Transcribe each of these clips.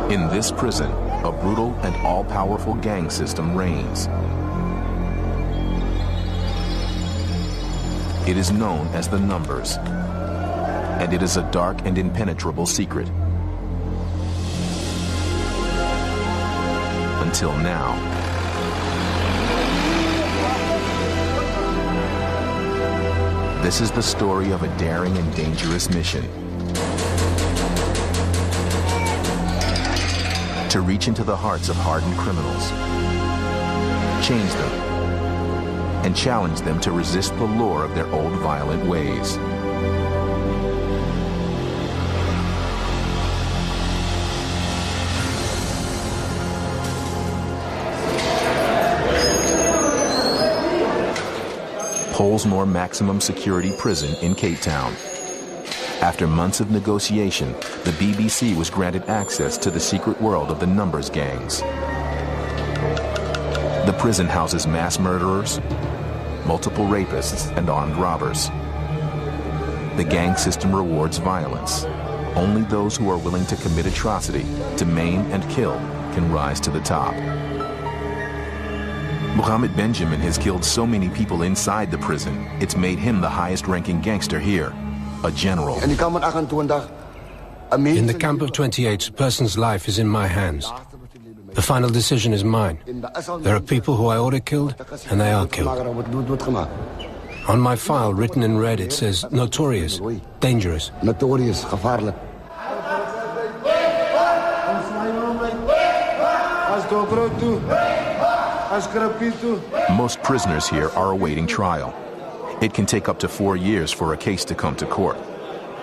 In this prison, a brutal and all-powerful gang system reigns. It is known as the Numbers, and it is a dark and impenetrable secret. Until now. This is the story of a daring and dangerous mission. To reach into the hearts of hardened criminals, change them, and challenge them to resist the lure of their old violent ways. Pollsmoor Maximum Security Prison in Cape Town. After months of negotiation, the BBC was granted access to the secret world of the Numbers gangs. The prison houses mass murderers, multiple rapists, and armed robbers. The gang system rewards violence. Only those who are willing to commit atrocity, to maim and kill, can rise to the top. Mohammed Benjamin has killed so many people inside the prison, it's made him the highest-ranking gangster here, a general. In the camp of 28, a person's life is in my hands. The final decision is mine. There are people who I order killed, and they are killed. On my file, written in red, it says, notorious, dangerous. Notorious, gevaarlijk. Most prisoners here are awaiting trial. It can take up to 4 years for a case to come to court.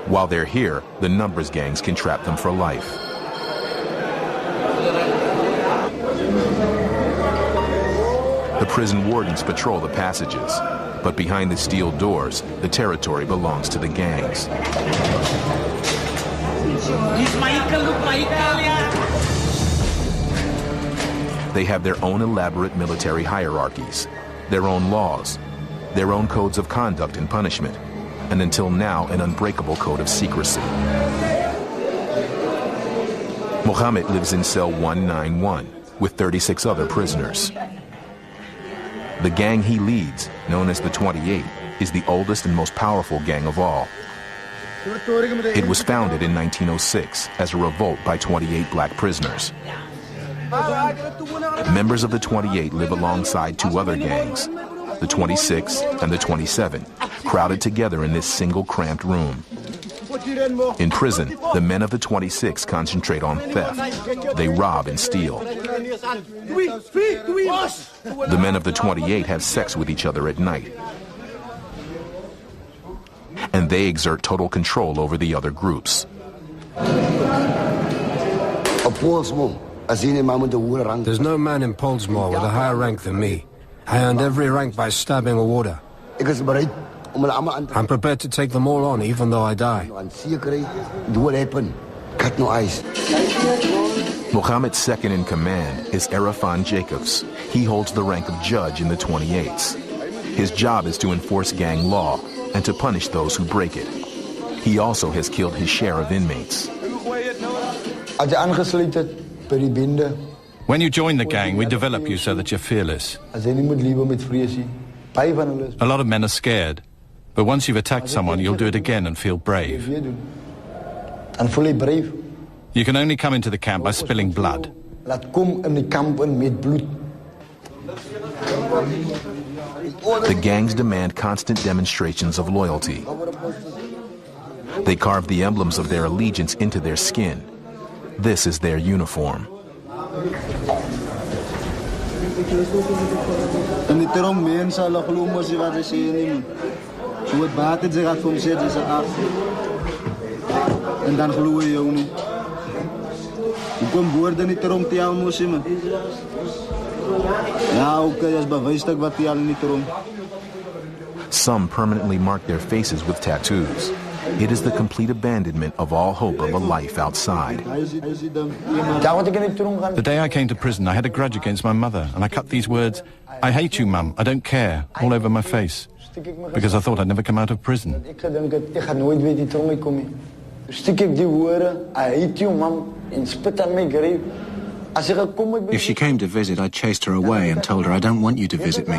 While they're here, the Numbers gangs can trap them for life. The prison wardens patrol the passages, but behind the steel doors, the territory belongs to the gangs. They have their own elaborate military hierarchies, their own laws, their own codes of conduct and punishment, and until now, an unbreakable code of secrecy. Mohammed lives in cell 191 with 36 other prisoners. The gang he leads, known as the 28, is the oldest and most powerful gang of all. It was founded in 1906 as a revolt by 28 black prisoners. Members of the 28 live alongside two other gangs, the 26 and the 27, crowded together in this single cramped room. In prison, the men of the 26 concentrate on theft. They rob and steal. The men of the 28 have sex with each other at night. And they exert total control over the other groups. There's no man in Pollsmoor with a higher rank than me. I earned every rank by stabbing a warder. I'm prepared to take them all on, even though I die. Mohammed's second in command is Arafan Jacobs. He holds the rank of judge in the 28s. His job is to enforce gang law and to punish those who break it. He also has killed his share of inmates. When you join the gang, we develop you so that you're fearless. A lot of men are scared, but once you've attacked someone, you'll do it again and feel brave. And fully brave. You can only come into the camp by spilling blood. The gangs demand constant demonstrations of loyalty. They carve the emblems of their allegiance into their skin. This is their uniform. Some permanently mark their faces with tattoos. It is the complete abandonment of all hope of a life outside. The day I came to prison, I had a grudge against my mother, and I cut these words, "I hate you, Mum, I don't care," all over my face, because I thought I'd never come out of prison. If she came to visit, I chased her away and told her I don't want you to visit me.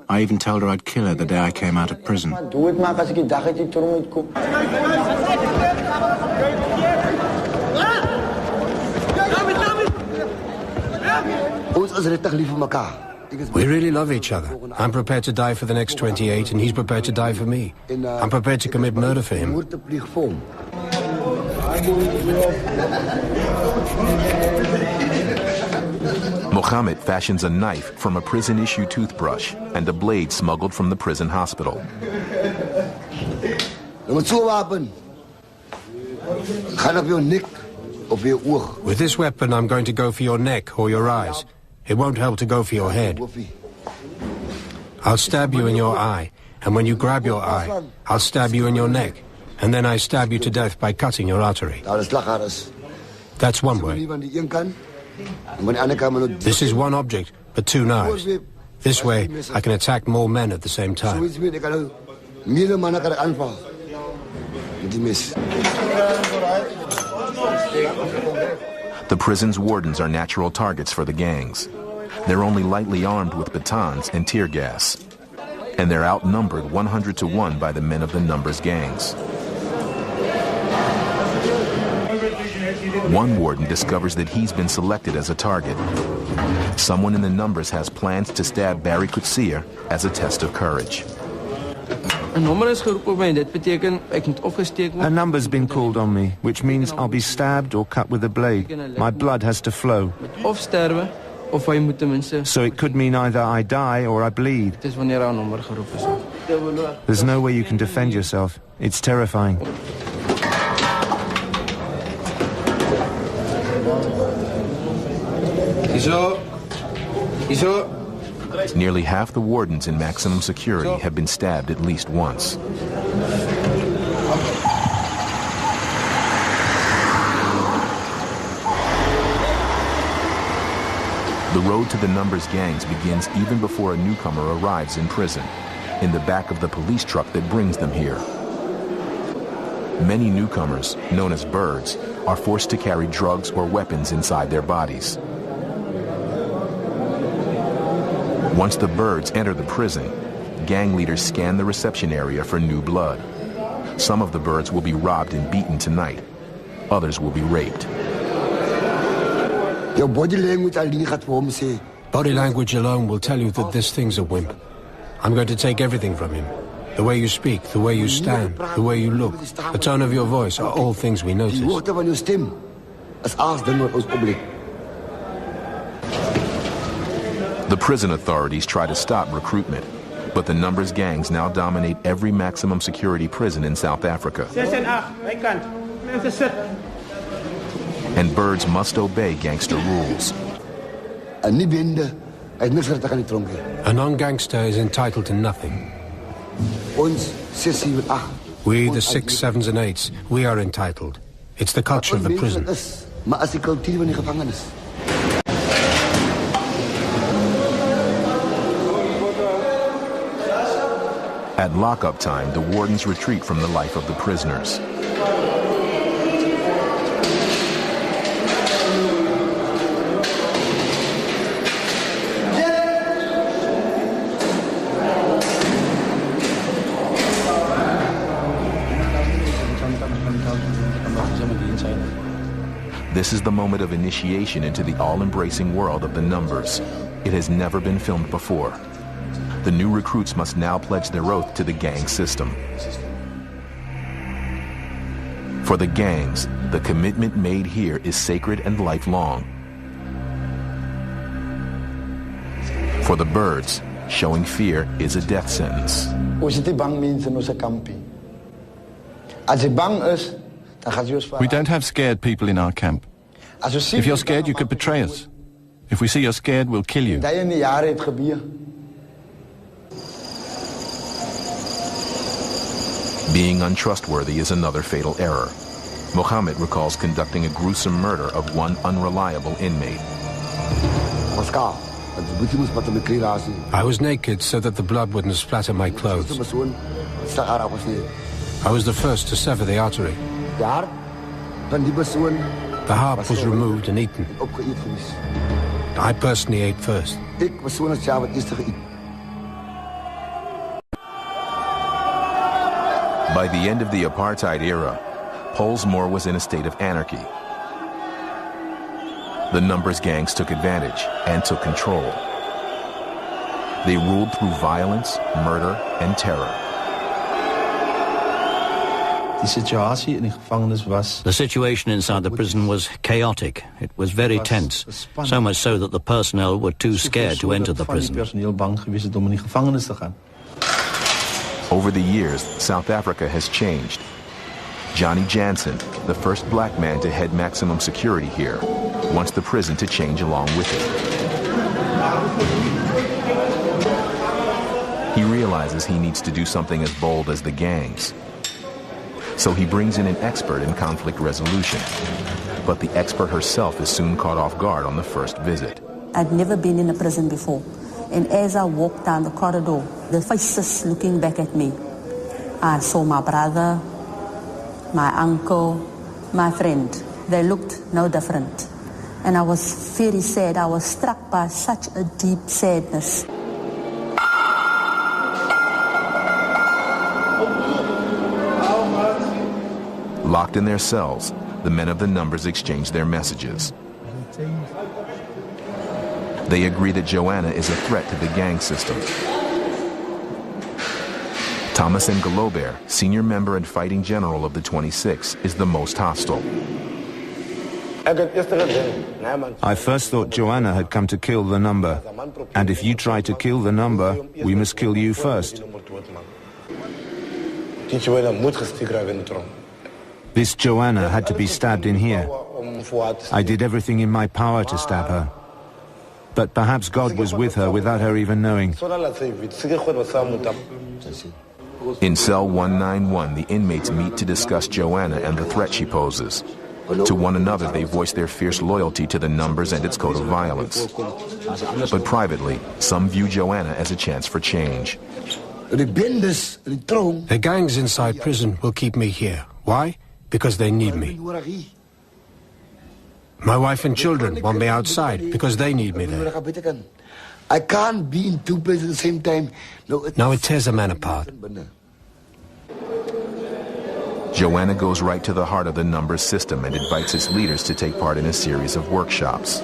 I even told her I'd kill her the day I came out of prison. We really love each other. I'm prepared to die for the next 28, and he's prepared to die for me. I'm prepared to commit murder for him. Mohammed fashions a knife from a prison-issue toothbrush and a blade smuggled from the prison hospital. With this weapon, I'm going to go for your neck or your eyes. It won't help to go for your head. I'll stab you in your eye, and when you grab your eye, I'll stab you in your neck, and then I stab you to death by cutting your artery. That's one way. This is one object, but two knives. This way, I can attack more men at the same time. The prison's wardens are natural targets for the gangs. They're only lightly armed with batons and tear gas. And they're outnumbered 100 to 1 by the men of the Numbers gangs. One warden discovers that he's been selected as a target. Someone in the Numbers has plans to stab Barry Coetzee as a test of courage. A number's been called on me, which means I'll be stabbed or cut with a blade. My blood has to flow. So it could mean either I die or I bleed. There's no way you can defend yourself. It's terrifying. Nearly half the wardens in maximum security have been stabbed at least once. The road to the Numbers gangs begins even before a newcomer arrives in prison, in the back of the police truck that brings them here. Many newcomers, known as birds, are forced to carry drugs or weapons inside their bodies. Once the birds enter the prison, gang leaders scan the reception area for new blood. Some of the birds will be robbed and beaten tonight. Others will be raped. Your body language Body language alone will tell you that this thing's a wimp. I'm going to take everything from him. The way you speak, the way you stand, the way you look, the tone of your voice are all things we notice. The prison authorities try to stop recruitment, but the Numbers gangs now dominate every maximum security prison in South Africa. And birds must obey gangster rules. A non-gangster is entitled to nothing. We, the 6, 7s and 8s, we are entitled. It's the culture of the prison. At lockup time, the wardens retreat from the life of the prisoners. This is the moment of initiation into the all-embracing world of the Numbers. It has never been filmed before. The new recruits must now pledge their oath to the gang system. For the gangs, the commitment made here is sacred and lifelong. For the birds, showing fear is a death sentence. We don't have scared people in our camp. If you're scared, you could betray us. If we see you're scared, we'll kill you. Being untrustworthy is another fatal error. Mohammed recalls conducting a gruesome murder of one unreliable inmate. I was naked so that the blood wouldn't splatter my clothes. I was the first to sever the artery. The heart was removed and eaten. I personally ate first. By the end of the apartheid era, Pollsmoor was in a state of anarchy. The numbers gangs took advantage and took control. They ruled through violence, murder, and terror. The situation inside the prison was chaotic. It was very tense, so much so that the personnel were too scared to enter the prison. Over the years, South Africa has changed. Johnny Jansen, the first black man to head maximum security here, wants the prison to change along with it. He realizes he needs to do something as bold as the gangs. So he brings in an expert in conflict resolution. But the expert herself is soon caught off guard on the first visit. I'd never been in a prison before. And as I walked down the corridor, the faces looking back at me, I saw my brother, my uncle, my friend. They looked no different. And I was very sad. I was struck by such a deep sadness. Locked in their cells, the men of the numbers exchange their messages. They agree that Joanna is a threat to the gang system. Thomas N'Golobert, senior member and fighting general of the 26, is the most hostile. I first thought Joanna had come to kill the number. And if you try to kill the number, we must kill you first. This Joanna had to be stabbed in here. I did everything in my power to stab her. But perhaps God was with her without her even knowing. In cell 191, the inmates meet to discuss Joanna and the threat she poses. To one another, they voice their fierce loyalty to the numbers and its code of violence. But privately, some view Joanna as a chance for change. The gangs inside prison will keep me here. Why? Because they need me. My wife and children want me outside because they need me there. I can't be in two places at the same time. Now it tears a man apart. Joanna goes right to the heart of the numbers system and invites its leaders to take part in a series of workshops.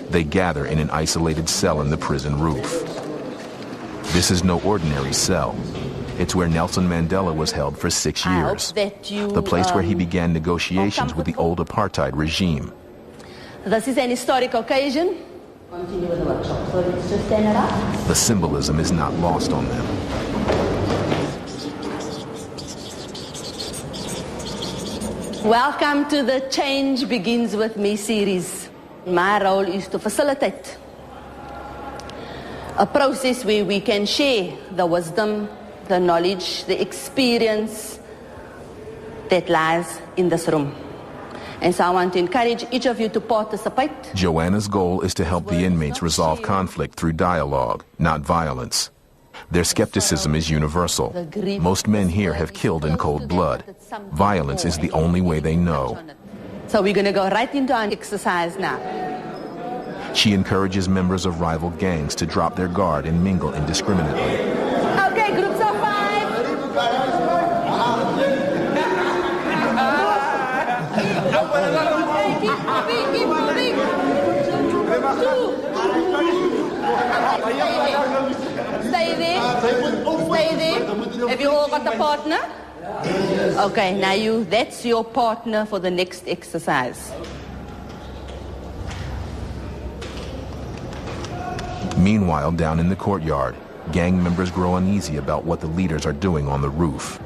They gather in an isolated cell in the prison roof. This is no ordinary cell. It's where Nelson Mandela was held for 6 years. The place where he began negotiations with the old apartheid regime. This is an historic occasion. Continue with the workshop. So let's just stand it up. The symbolism is not lost on them. Welcome to the Change Begins With Me series. My role is to facilitate a process where we can share the wisdom, the knowledge, the experience that lies in this room. And so I want to encourage each of you to participate. Joanna's goal is to help the inmates resolve conflict through dialogue, not violence. Their skepticism is universal. Most men here have killed in cold blood. Violence is the only way they know. So we're going to go right into our exercise now. She encourages members of rival gangs to drop their guard and mingle indiscriminately. Okay, groups of 5. Keep moving. 2. Stay there. Have you all got a partner? Okay, now that's your partner for the next exercise. Meanwhile, down in the courtyard, gang members grow uneasy about what the leaders are doing on the roof.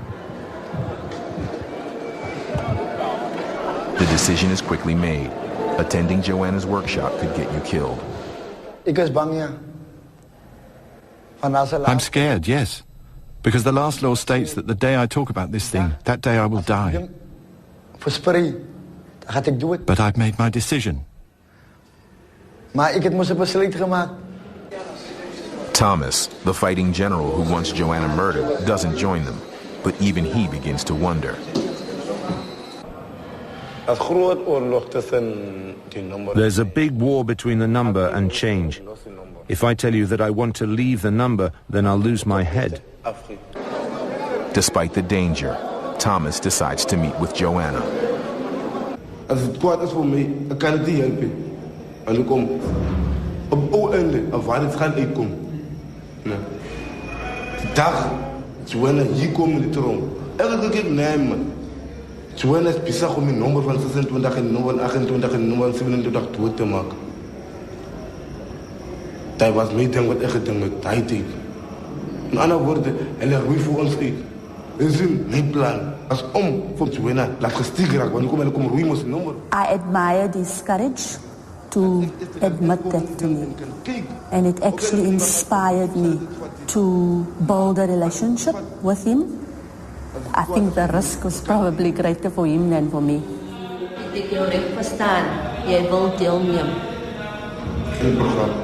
The decision is quickly made. Attending Joanna's workshop could get you killed. I'm scared, yes. Because the last law states that the day I talk about this thing, that day I will die. But I've made my decision. Maar ik heb moest besluit gemaakt. Thomas, the fighting general who wants Joanna murdered, doesn't join them, but even he begins to wonder. There's a big war between the number and change. If I tell you that I want to leave the number, then I'll lose my head. Despite the danger, Thomas decides to meet with Joanna. Als het kwaad is voor mij, dan kan ik die helpen. En ik kom op het einde, of waar het gaat uitkomen. Nee. Die dag, Joanna hier komt in de troon. Elke keer nee man. Joanna is bezig om een nummer van 26 en nummer 28 en nummer 27 dood te maken. Dat was mijn ding wat ik gedaan met hij deed. In andere woorden, hij roeit voor ons uit. Dat is mijn plan. Als om voor Joanna laat gestigen raken, want ik kom roeien met zijn nummer. I admire this courage to admit that to me. And it actually inspired me to build a relationship with him. I think the risk was probably greater for him than for me. Ik jou recht verstaan. Jij wilt deelnemen. Geen programma.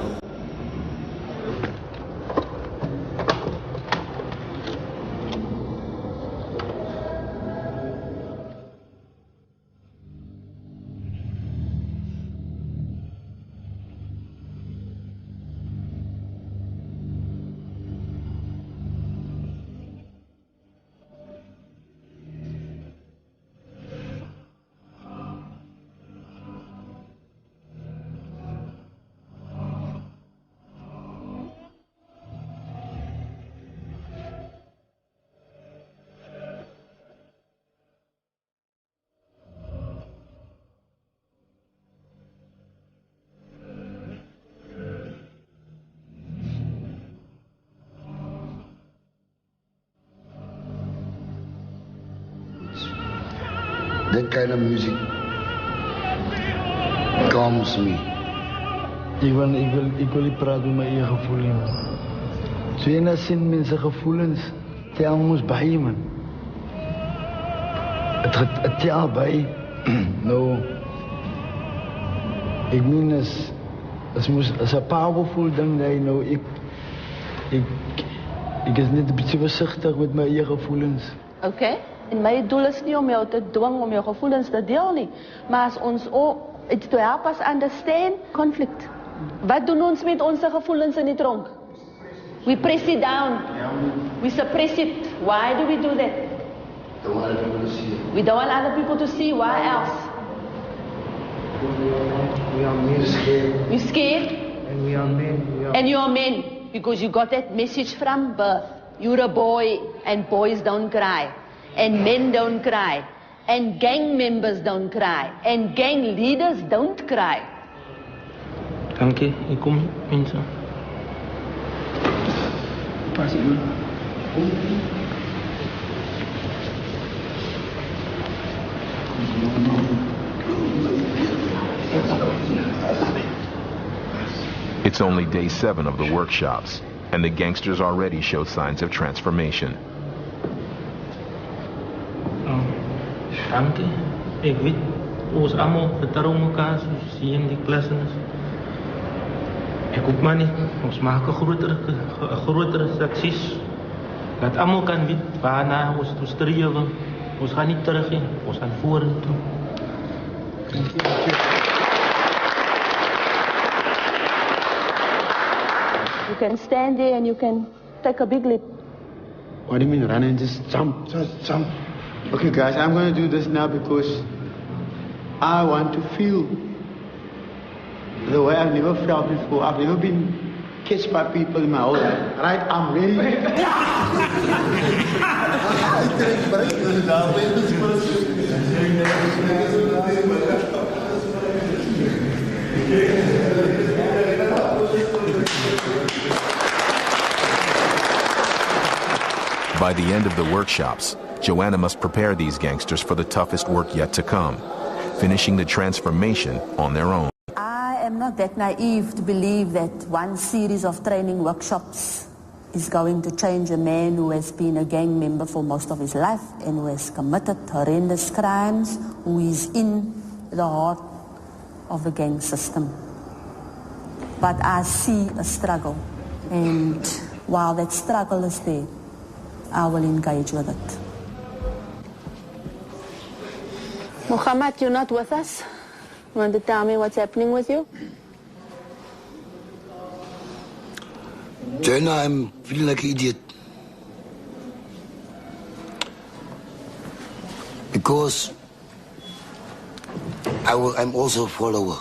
That kind of music calms me. Ik wil niet praten met mijn eigen gevoelens. Zo je zin met zijn gevoelens, tel ons bij je man. Het tel bij. Nou, ik meen als een powerful ding dat nou ik is net een beetje voorzichtig met mijn eigen gevoelens. Oké. En mijn doel is niet om jou te dwingen om je gevoelens te delen nie. Maar als ons ook to help us understand conflict. Wat doen ons met onze gevoelens in die tronk? We press it down. We suppress it. Why do we do that? We don't want other people to see. Why else? We are men. We're scared. And we are men. And you are men. Because you got that message from birth. You're a boy and boys don't cry. And men don't cry. And gang members don't cry. And gang leaders don't cry. Dankie, ik kom mensen. Pas ik It's only day 7 of the workshops, and the gangsters already show signs of transformation. Dankie. Ik weet, ons allemaal vertrouwen elkaar, zoals hier in die klassen. Ik hoop maar niet, ons maken grotere succes. Dat allemaal kan weten waarna ons toe streven. Ons gaan niet terug in, ons gaan vorentoe. You can stand there and you can take a big leap. What do you mean run and just jump? Just jump. Okay guys, I'm going to do this now because I want to feel the way I've never felt before. I've never been kissed by people in my whole life. Right? I'm ready. By the end of the workshops, Joanna must prepare these gangsters for the toughest work yet to come, finishing the transformation on their own. I am not that naive to believe that one series of training workshops is going to change a man who has been a gang member for most of his life and who has committed horrendous crimes, who is in the heart of the gang system. But I see a struggle, and while that struggle is there, I will engage with it. Muhammad, you're not with us? You want to tell me what's happening with you? Joanna, I'm feeling like an idiot. Because I'm also a follower.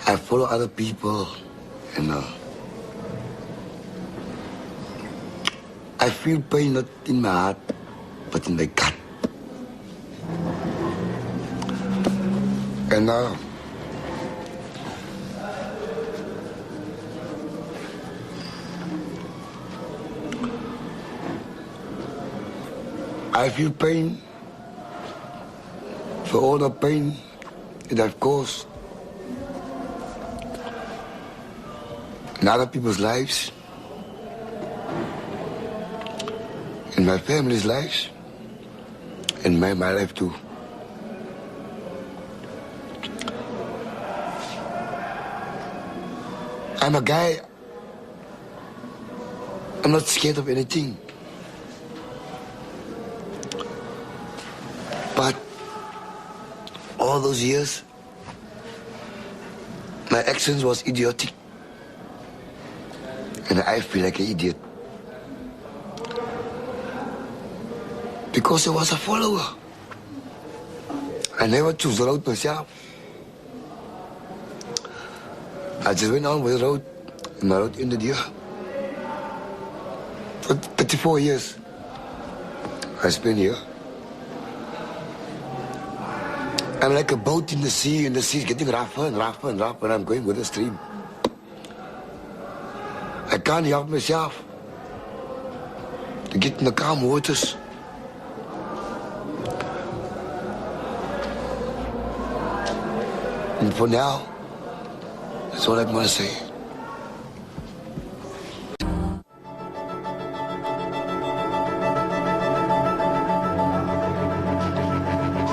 I follow other people, and I feel pain not in my heart, but in my gut. And I feel pain for all the pain that I've caused in other people's lives, in my family's lives, and my life too. I'm a guy, I'm not scared of anything. But all those years, my actions was idiotic. And I feel like an idiot. Because I was a follower. I never chose the road myself. I just went on with the road, and my road ended here. For 34 years, I spent here. I'm like a boat in the sea, and the sea is getting rougher and rougher and rougher, and I'm going with the stream. I can't help myself to get in the calm waters. And for now, that's all I'm going to say.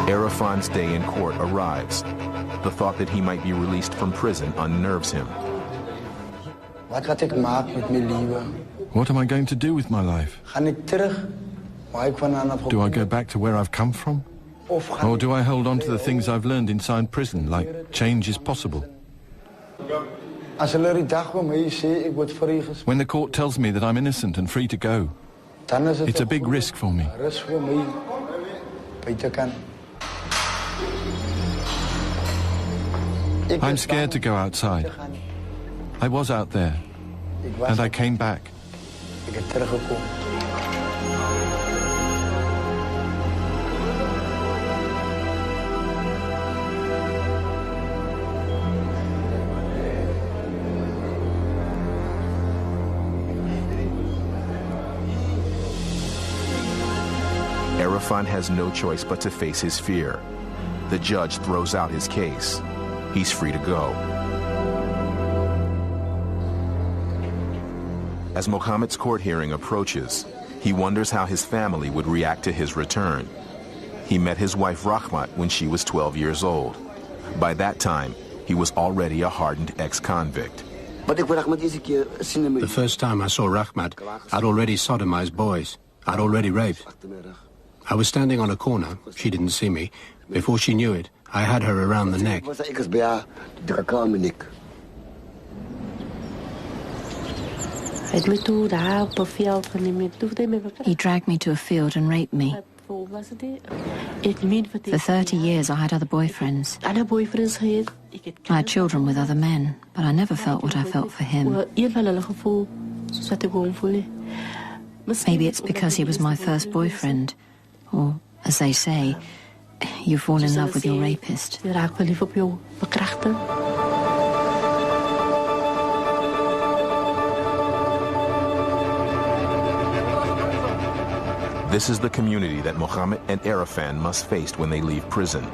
Arafan's day in court arrives. The thought that he might be released from prison unnerves him. What am I going to do with my life? Do I go back to where I've come from? Or do I hold on to the things I've learned inside prison, like change is possible? When the court tells me that I'm innocent and free to go, it's a big risk for me. I'm scared to go outside. I was out there, and I came back. Arafan has no choice but to face his fear. The judge throws out his case. He's free to go. As Mohammed's court hearing approaches, he wonders how his family would react to his return. He met his wife Rahmat when she was 12 years old. By that time, he was already a hardened ex-convict. The first time I saw Rahmat, I'd already sodomized boys. I'd already raped. I was standing on a corner. She didn't see me. Before she knew it, I had her around the neck. He dragged me to a field and raped me. For 30 years I had other boyfriends. I had children with other men, but I never felt what I felt for him. Maybe it's because he was my first boyfriend, or, as they say, you fall in love with your rapist. This is the community that Mohammed and Arafan must face when they leave prison.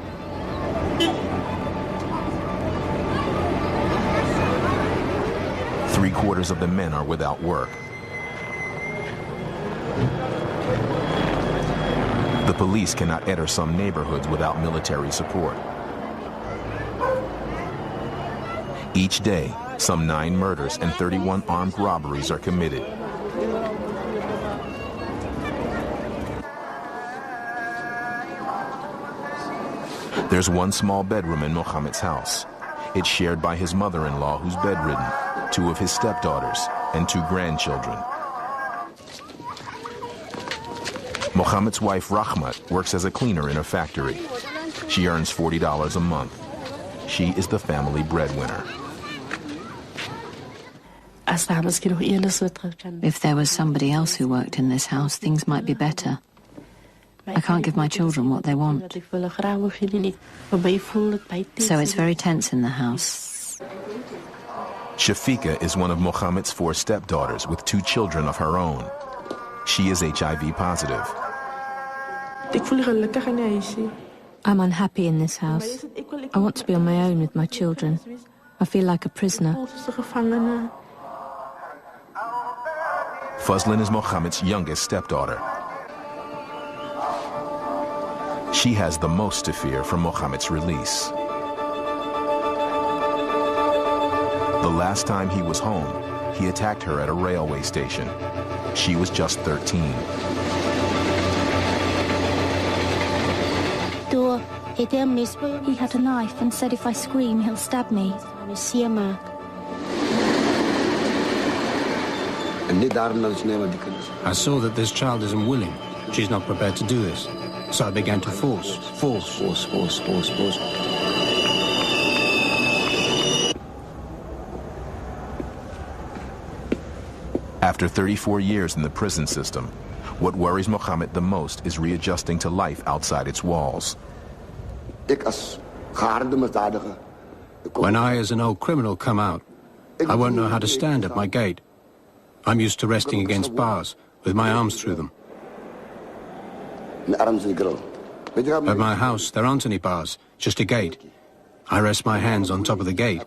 Three-quarters of the men are without work. The police cannot enter some neighborhoods without military support. Each day, some 9 murders and 31 armed robberies are committed. There's one small bedroom in Mohammed's house. It's shared by his mother-in-law, who's bedridden, 2 of his stepdaughters, and 2 grandchildren. Mohammed's wife, Rahmat, works as a cleaner in a factory. She earns $40 a month. She is the family breadwinner. If there was somebody else who worked in this house, things might be better. I can't give my children what they want. So it's very tense in the house. Shafika is one of Mohammed's 4 stepdaughters with 2 children of her own. She is HIV positive. I'm unhappy in this house. I want to be on my own with my children. I feel like a prisoner. Fazlin is Mohammed's youngest stepdaughter. She has the most to fear from Mohammed's release. The last time he was home, he attacked her at a railway station. She was just 13. He had a knife and said if I scream, he'll stab me. I saw that this child isn't willing. She's not prepared to do this. So I began to force. After 34 years in the prison system, what worries Mohammed the most is readjusting to life outside its walls. When I, as an old criminal, come out, I won't know how to stand at my gate. I'm used to resting against bars, with my arms through them. At my house, there aren't any bars, just a gate. I rest my hands on top of the gate,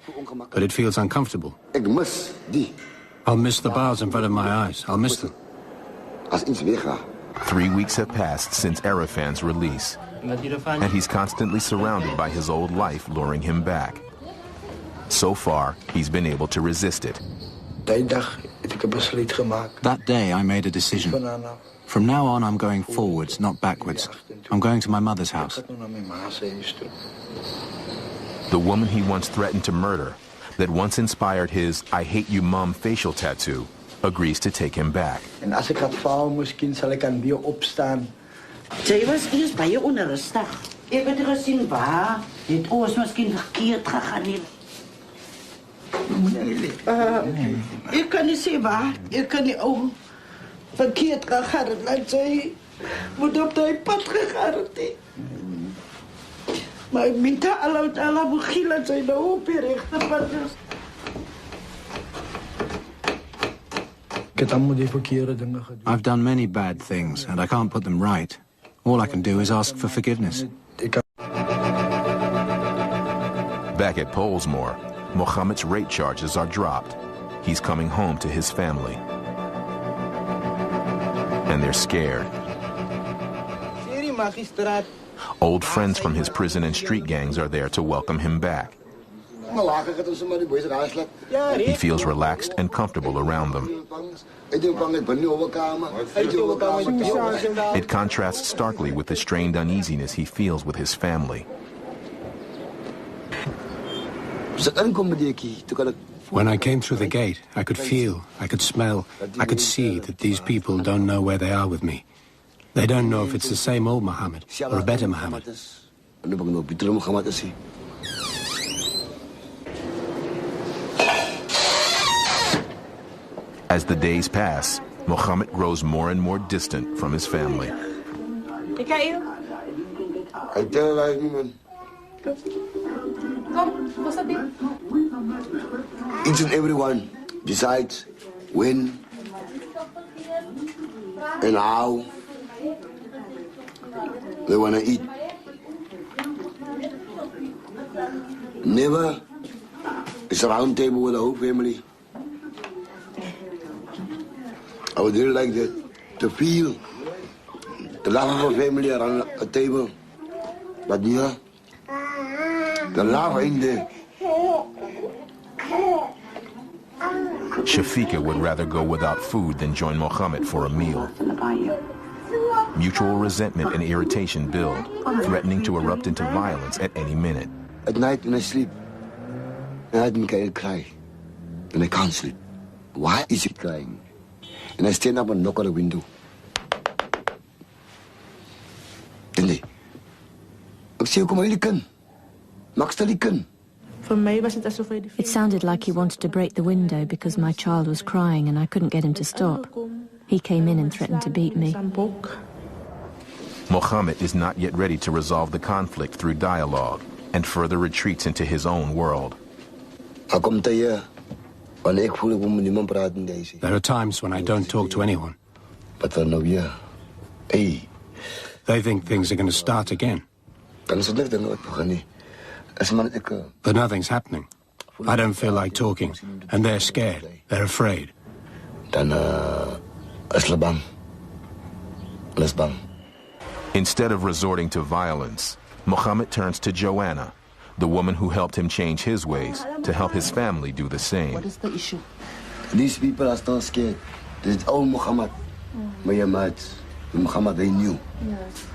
but it feels uncomfortable. I'll miss the bars in front of my eyes. I'll miss them. 3 weeks have passed since Arafan's release, and he's constantly surrounded by his old life luring him back. So far, he's been able to resist it. That day, I made a decision. From now on, I'm going forwards, not backwards. I'm going to my mother's house. The woman he once threatened to murder, that once inspired his "I hate you, Mom" facial tattoo, agrees to take him back. En as ek gaat val, miskien sal ek kan weer opstaan. Sy was eers baie onrustig. Ek het gesien waar het ons miskien verkeerd gegaan het. Ek kan nie sê waar, ek kan nie ou verkeerd gegaan het, laat sy moet op die pad gegaan het. Maar ek minta Allah begin laat sy nou op die regte pad is. I've done many bad things, and I can't put them right. All I can do is ask for forgiveness. Back at Polesmoor, Mohammed's rape charges are dropped. He's coming home to his family. And they're scared. Old friends from his prison and street gangs are there to welcome him back. He feels relaxed and comfortable around them. It contrasts starkly with the strained uneasiness he feels with his family. When I came through the gate, I could feel, I could smell, I could see that these people don't know where they are with me. They don't know if it's the same old Muhammad or a better Muhammad. As the days pass, Mohammed grows more and more distant from his family. Each and everyone decides when and how they want to eat. Never is a round table with the whole family. I would really like to feel the love of a family around a table. But here, the love ain't there. Shafiqa would rather go without food than join Mohammed for a meal. Mutual resentment and irritation build, threatening to erupt into violence at any minute. At night when I sleep, I heard Mikhail cry, and I can't sleep. Why is he crying? And I stand up and knock on the window. And they, ek sê kom hierdie kind. Maak stil die kind. It sounded like he wanted to break the window because my child was crying and I couldn't get him to stop. He came in and threatened to beat me. Mohammed is not yet ready to resolve the conflict through dialogue and further retreats into his own world. There are times when I don't talk to anyone. They think things are going to start again. But nothing's happening. I don't feel like talking, and they're scared. They're afraid. Instead of resorting to violence, Mohammed turns to Joanna, the woman who helped him change his ways, to help his family do the same. What is the issue? These people are still scared. This is old Muhammad. My mates, Muhammad they knew. Yes.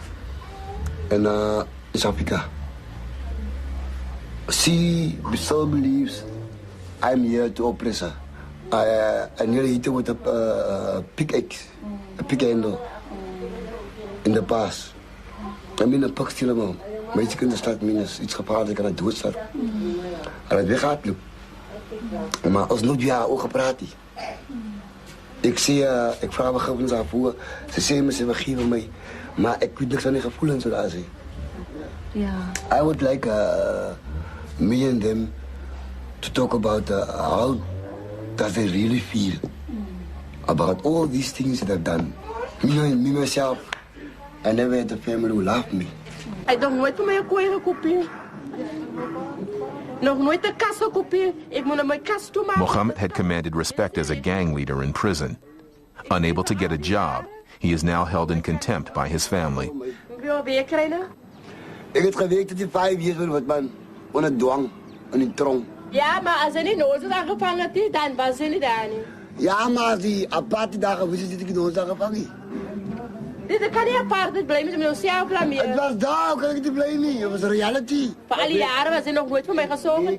And Shafiqa. She still believes I'm here to oppress her. I nearly hit her with a pickaxe, a pick handle. In the past. I mean, een pak stil man. Mensen kunnen de stad minus iets gevaarlijk aan het doodstad. En het weghardloop. Maar alsnog ja, ook gepraat. Ik vraag me gevoelens aan voor. Ze zeggen me, ze vergeven mij. Maar ik weet niks aan die gevoelens zoals ze. Ja. I would like me and them to talk about how does they really feel about all these things that I've done. Me myself. I never had a family who loved me. Hij heeft nog nooit van mij een kooi gekopieerd. Nog nooit een kast gekopieerd. Ik moet naar mijn kast toe maken. Mohammed had commanded respect as a gang leader in prison. Unable to get a job, he is now held in contempt by his family. Wil je weer krijgen? Ik heb gewerkt dat hij 5 jaar wil wat man. Onder dwang, in een tronk. Ja, maar als hij niet nooit is aangevangen, dan was hij niet daar niet. Ja, maar die aparte dagen wisten ze dat ik nooit aangevangen. Dit kan niet apart, dit blijven ze met onszelf blameren. Het was daar, hoe kan ik het blamen? Het was reality. Voor alle jaren was hij nog nooit voor mij gezorgd.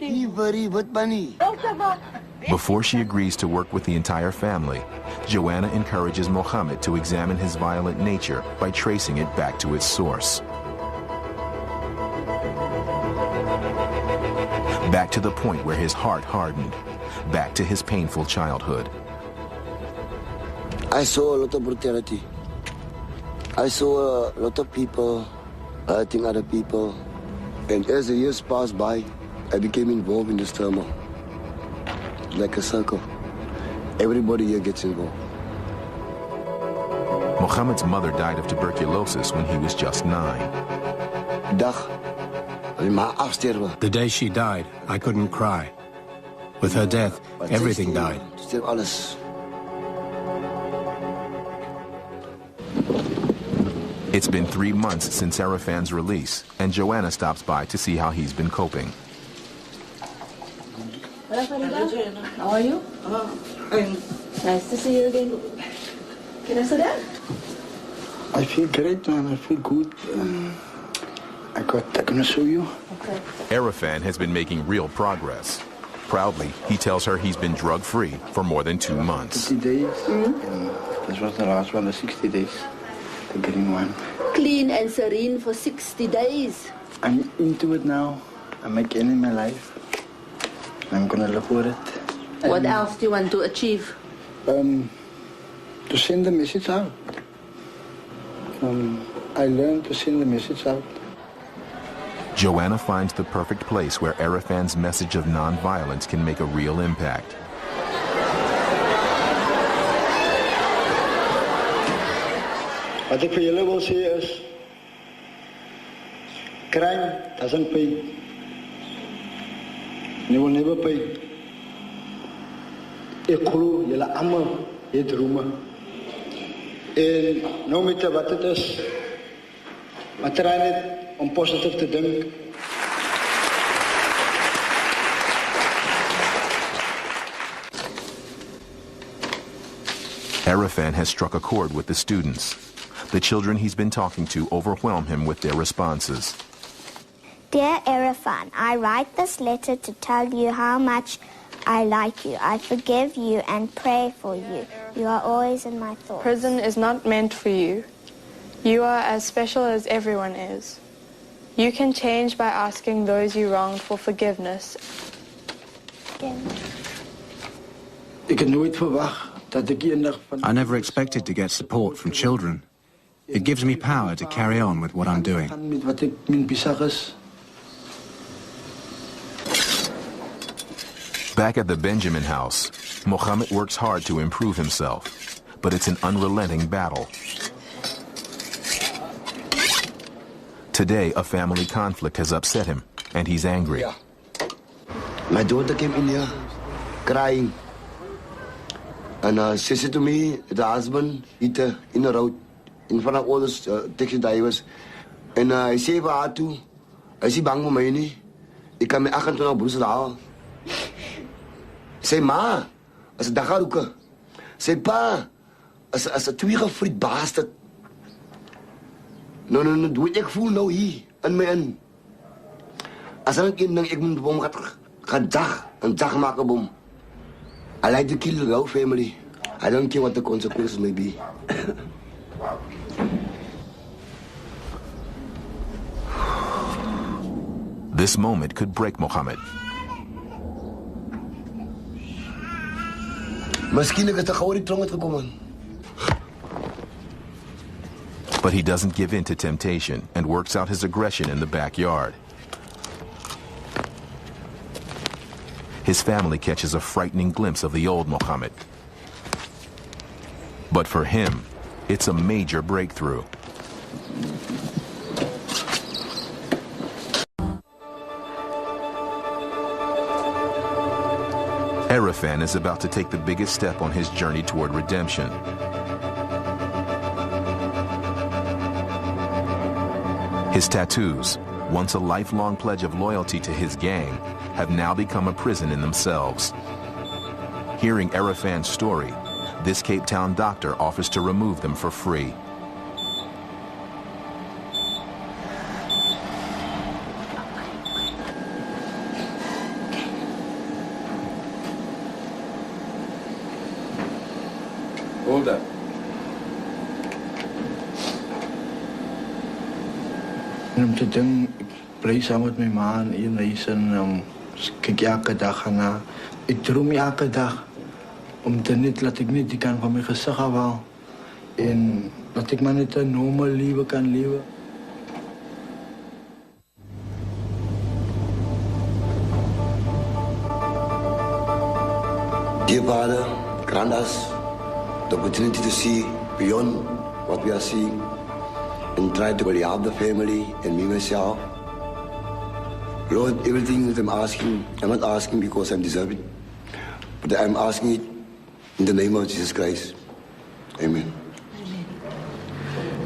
Before she agrees to work with the entire family, Joanna encourages Mohammed to examine his violent nature by tracing it back to its source. Back to the point where his heart hardened. Back to his painful childhood. I saw a lot of brutality. I saw a lot of people hurting other people. And as the years passed by, I became involved in this turmoil. Like a circle. Everybody here gets involved. Mohammed's mother died of tuberculosis when he was just 9. The day she died, I couldn't cry. With her death, everything died. It's been 3 months since Arafan's release, and Joanna stops by to see how he's been coping. Hello, Farida. How are you? Nice to see you again. Can I sit down? I feel great, man. I feel good. I'm going to show you. Okay. Arafan has been making real progress. Proudly, he tells her he's been drug-free for more than 2 months. 50 days. And this was the last one, the 60 days. The green one. Clean and serene for 60 days. I'm into it now. I'm making it in my life. I'm going to live with it. What else do you want to achieve? To send the message out. I learned to send the message out. Joanna finds the perfect place where Arafan's message of non-violence can make a real impact. Wat ek vir julle wil sê is, crime doesn't pay. You will never pay. Ek glo julle almal het drome. En no matter wat het is, maar try net om positief te dink. Arafan has struck a chord with the students. The children he's been talking to overwhelm him with their responses. Dear Arafan, I write this letter to tell you how much I like you. I forgive you and pray for you. You are always in my thoughts. Prison is not meant for you. You are as special as everyone is. You can change by asking those you wronged for forgiveness. I never expected to get support from children. It gives me power to carry on with what I'm doing. Back at the Benjamin house, Mohammed works hard to improve himself, but it's an unrelenting battle. Today, a family conflict has upset him, and he's angry. My daughter came in here crying. And she said to me, the husband hit her in the road in front of all those taxi drivers. And I say vir haar toe, is nie bang vir my nie. Ek kan my 28 broers haal. Sê ma, as 'n daggaroeke. Sê pa, as 'n twee gefriet bastard. No, doe ek voel nou hier in my in. As ek een ding ek moet bom gaan dag maak 'n bom. I like to kill the whole family. I don't care what the consequences may be. This moment could break Mohammed. But he doesn't give in to temptation and works out his aggression in the backyard. His family catches a frightening glimpse of the old Mohammed. But for him, it's a major breakthrough. Arafan is about to take the biggest step on his journey toward redemption. His tattoos, once a lifelong pledge of loyalty to his gang, have now become a prison in themselves. Hearing Arafan's story, this Cape Town doctor offers to remove them for free. Hold up. Om te ding, ek bly saam met my ma in een huis en kyk elke dag na. Ek droom elke dag om te net laat ek net die kan van my gesig afhaal en dat ek maar net 'n normaal lewe kan lewe. Dear Father, grant us the opportunity to see beyond what we are seeing and try to help the family and me myself. Lord, everything that I'm asking, I'm not asking because I'm deserving, but I'm asking it in the name of Jesus Christ. Amen.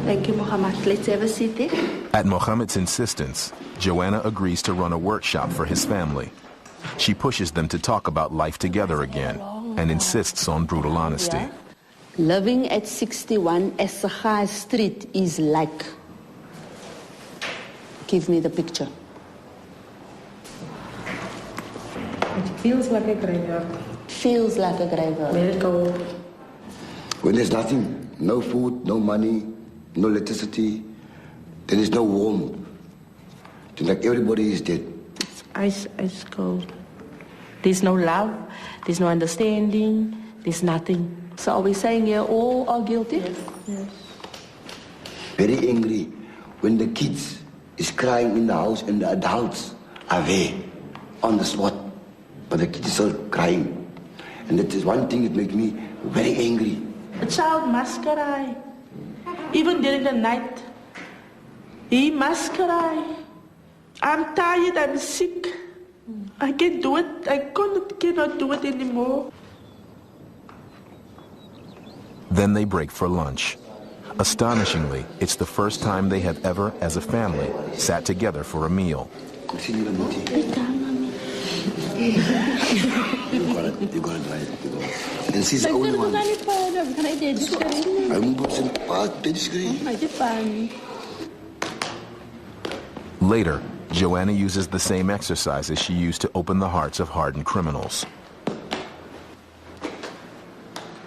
Thank you, Mohammed. Let's have a seat there. At Mohammed's insistence, Joanna agrees to run a workshop for his family. She pushes them to talk about life together again and insists on brutal honesty. Yeah. Living at 61 Essachai Street is like... Give me the picture. It feels like a graveyard. Feels like a graveyard. Medical. When there's nothing, no food, no money, no electricity, then there's no warmth. Then like everybody is dead. It's ice cold. There's no love, there's no understanding, there's nothing. So are we saying here all are guilty? Yes. Very angry when the kids is crying in the house and the adults are there on the spot, but the kids are crying. And that is one thing that makes me very angry. A child must cry. Even during the night, he must cry. I'm tired, I'm sick. I can't do it. I cannot do it anymore. Then they break for lunch. Astonishingly, it's the first time they have ever, as a family, sat together for a meal. You got it right. And she's the only one. Later, Joanna uses the same exercises she used to open the hearts of hardened criminals.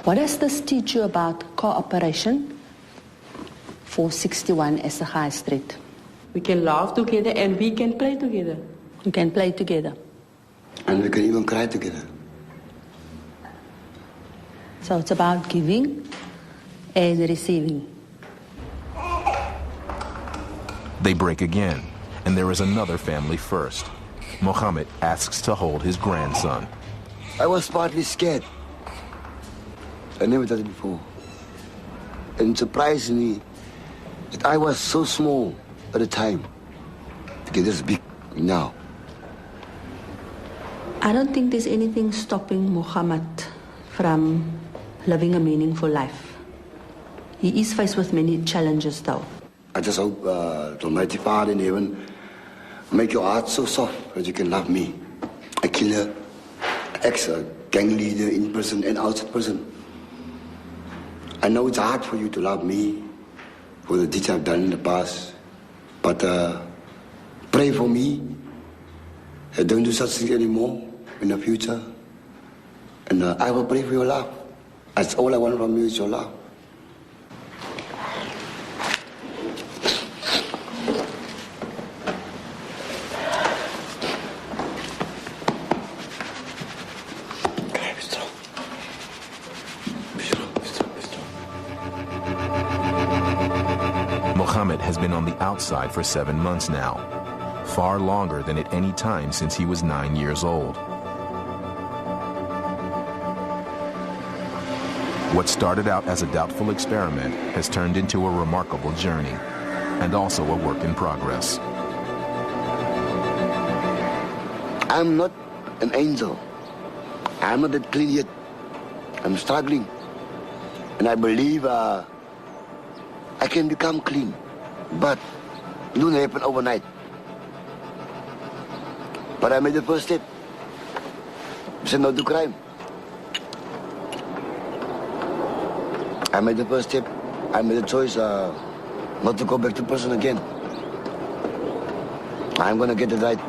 What does this teach you about cooperation for 61 Esther High Street? We can laugh together and we can play together. We can play together. And we can even cry together. So it's about giving and receiving. They break again, and there is another family first. Mohammed asks to hold his grandson. I was partly scared. I never done it before. And it surprised me that I was so small at the time to get this big now. I don't think there's anything stopping Muhammad from living a meaningful life. He is faced with many challenges though. I just hope the Almighty Father in heaven make your heart so soft that you can love me, a killer, ex-gang leader in prison and outside prison. I know it's hard for you to love me for the deeds I've done in the past, but pray for me. Don't do such things anymore in the future. And I will pray for your love. That's all I want from you is your love. Mohammed has been on the outside for 7 months now, far longer than at any time since he was 9 years old. What started out as a doubtful experiment has turned into a remarkable journey, and also a work in progress. I'm not an angel. I'm not that clean yet. I'm struggling. And I believe I can become clean. But it won't happen overnight. But I made the first step. I said no to crime. I made the first step. I made the choice not to go back to prison again. I'm gonna get it right.